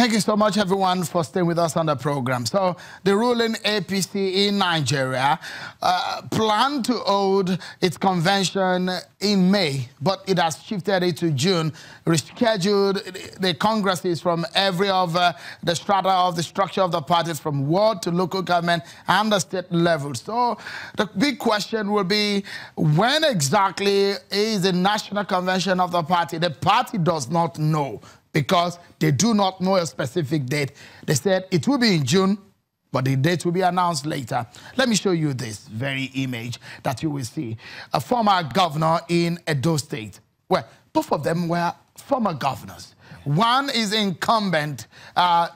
Thank you so much, everyone, for staying with us on the program. So, the ruling APC in Nigeria planned to hold its convention in May, but it has shifted it to June, rescheduled the congresses from every of the strata of the structure of the parties, from ward to local government and the state level. So, the big question will be, when exactly is the national convention of the party? The party does not know, because they do not know a specific date. They said it will be in June, but the date will be announced later. Let me show you this very image that you will see. A former governor in Edo State. Well, both of them were former governors. One is incumbent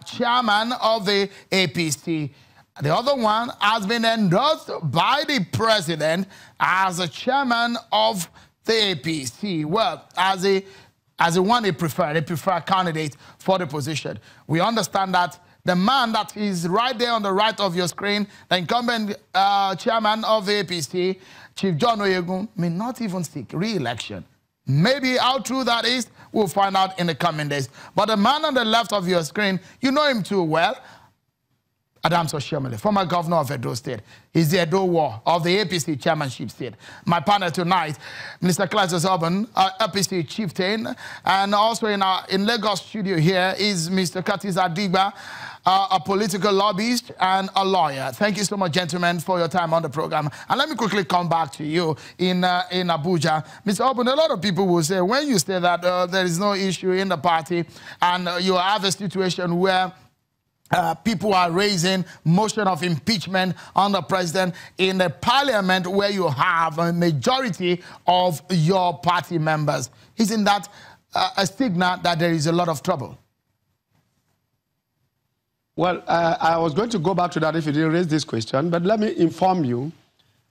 chairman of the APC. The other one has been endorsed by the president as a chairman of the APC. Well, as the one they prefer candidate for the position. We understand that the man that is right there on the right of your screen, the incumbent chairman of the APC, Chief John Oyegun, may not even seek re-election. Maybe how true that is, we'll find out in the coming days. But the man on the left of your screen, you know him too well. Adams Oshiomhole, former governor of Edo State. He's the Edo War of the APC chairmanship seat. My partner tonight, Mr. Classes Urban, APC chieftain, and also in Lagos studio here is Mr. Curtis Adigba, a political lobbyist and a lawyer. Thank you so much, gentlemen, for your time on the program. And let me quickly come back to you in Abuja. Mr. Urban, a lot of people will say, when you say that there is no issue in the party and you have a situation where people are raising motion of impeachment on the president in the parliament where you have a majority of your party members. Isn't that a signal that there is a lot of trouble? Well, I was going to go back to that if you didn't raise this question, but let me inform you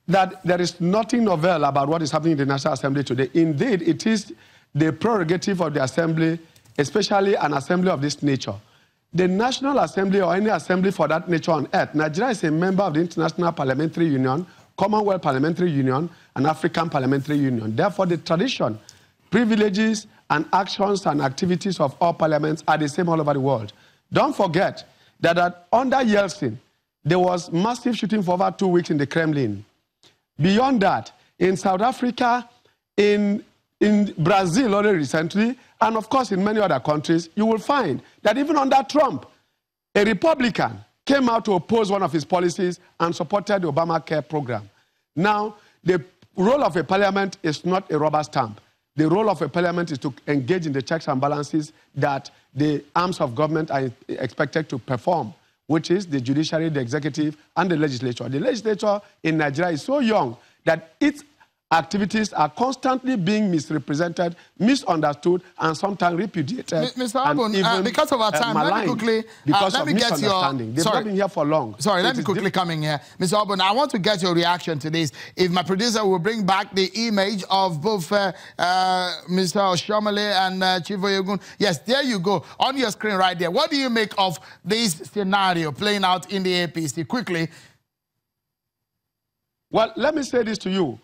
that there is nothing novel about what is happening in the National Assembly today. Indeed, it is the prerogative of the Assembly, especially an assembly of this nature. The National Assembly, or any assembly for that nature on earth, Nigeria is a member of the International Parliamentary Union, Commonwealth Parliamentary Union, and African Parliamentary Union. Therefore, the tradition, privileges, and actions and activities of all parliaments are the same all over the world. Don't forget that under Yeltsin, there was massive shooting for over 2 weeks in the Kremlin. Beyond that, in South Africa, in Brazil already recently, and of course in many other countries, you will find that even under Trump, a Republican came out to oppose one of his policies and supported the Obamacare program. Now, the role of a parliament is not a rubber stamp. The role of a parliament is to engage in the checks and balances that the arms of government are expected to perform, which is the judiciary, the executive, and the legislature. The legislature in Nigeria is so young that its activities are constantly being misrepresented, misunderstood, and sometimes repudiated. Mr. Abun, because of our time, let me quickly let me get your. They've not been here for long. Sorry, let me quickly come in here, Mr. Abun. I want to get your reaction to this. If my producer will bring back the image of both Mr. Oshiomhole and Chief Oyegun. Yes, there you go on your screen right there. What do you make of this scenario playing out in the APC? Quickly. Well, let me say this to you.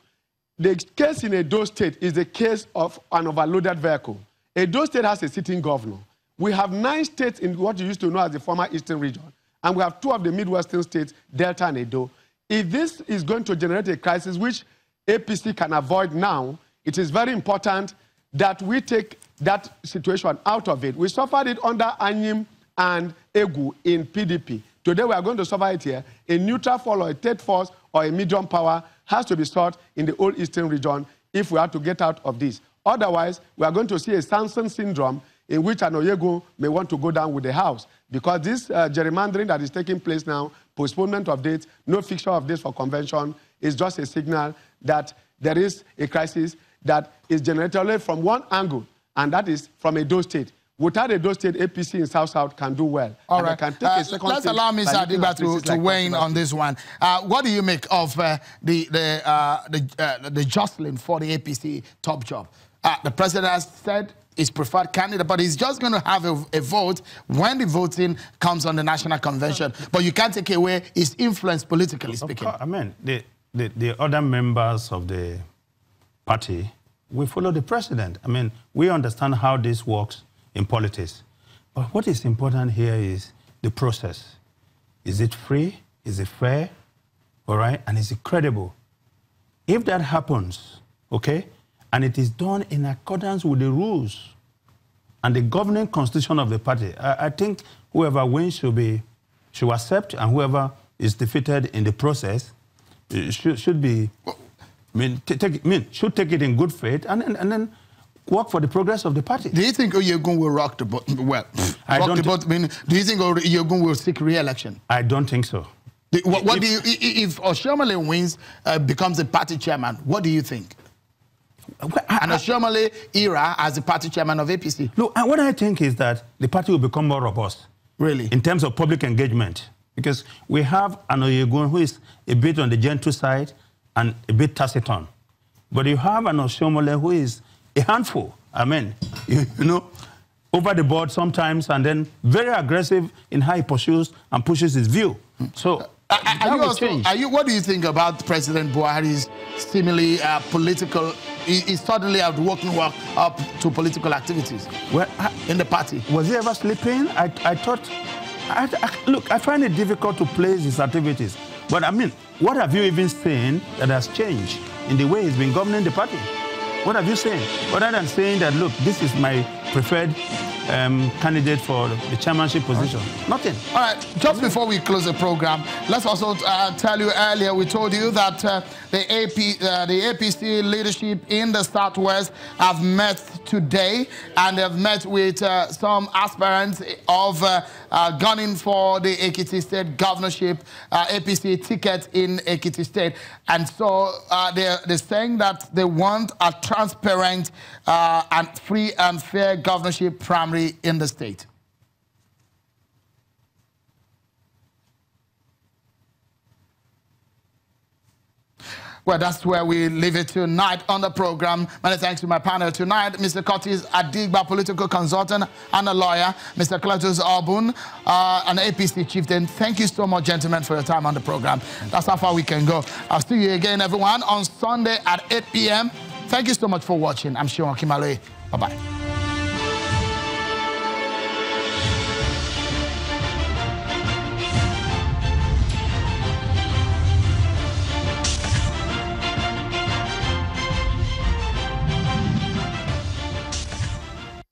The case in Edo State is the case of an overloaded vehicle. Edo State has a sitting governor. We have 9 states in what you used to know as the former Eastern region, and we have 2 of the Midwestern states, Delta and Edo. If this is going to generate a crisis which APC can avoid now, it is very important that we take that situation out of it. We suffered it under Anyim and Egu in PDP. Today we are going to suffer it here. A neutral force or a third force or a medium power has to be sought in the whole Eastern region if we are to get out of this. Otherwise, we are going to see a Samson syndrome in which an Oyegun may want to go down with the house. Because this gerrymandering that is taking place now, postponement of dates, no fixture of dates for convention, is just a signal that there is a crisis that is generated only from one angle, and that is from Edo State. Without Edo State, APC in South can do well. All right. Can take let's allow Mr. Adigba to weigh in on this one. What do you make of the jostling for the APC top job? The president has said his preferred candidate, but he's just going to have a vote when the voting comes on the national convention. But you can't take away his influence politically speaking. I mean, the other members of the party, we follow the president. I mean, we understand how this works in politics. But what is important here is the process. Is it free? Is it fair? All right? And is it credible? If that happens, okay, and it is done in accordance with the rules and the governing constitution of the party, I think whoever wins should accept, and whoever is defeated in the process should be, should take it in good faith and then work for the progress of the party. Do you think Oyegun will rock the boat? Well, do you think Oyegun will seek re-election? I don't think so. If Oshiomhole wins, becomes the party chairman, what do you think? And Oshiomhole era as the party chairman of APC. Look, what I think is that the party will become more robust. Really? In terms of public engagement. Because we have an Oyegun who is a bit on the gentle side and a bit taciturn. But you have an Oshiomhole who is a handful. I mean, you know, over the board sometimes, and then very aggressive in how he pursues and pushes his view. So, what do you think about President Buhari's seemingly political, he's suddenly working up to political activities in the party? Was he ever sleeping? I thought, look, I find it difficult to place his activities. But I mean, what have you even seen that has changed in the way he's been governing the party? What have you seen? Other than saying that, look, this is my preferred candidate for the chairmanship position. Nothing. All right, just before we close the program, let's also tell you earlier, we told you that the APC leadership in the Southwest have met today, and they've met with some aspirants of gunning for the Ekiti State governorship, APC ticket in Ekiti State. And so they're saying that they want a transparent and free and fair governorship primary in the state. Well, that's where we leave it tonight on the program. Many thanks to my panel tonight, Mr. Curtis Adigba, political consultant and a lawyer, Mr. Cletus Obun, an APC chieftain. Thank you so much, gentlemen, for your time on the program. That's how far we can go. I'll see you again, everyone, on Sunday at 8 p.m. Thank you so much for watching. I'm Sean Kimale. Bye-bye.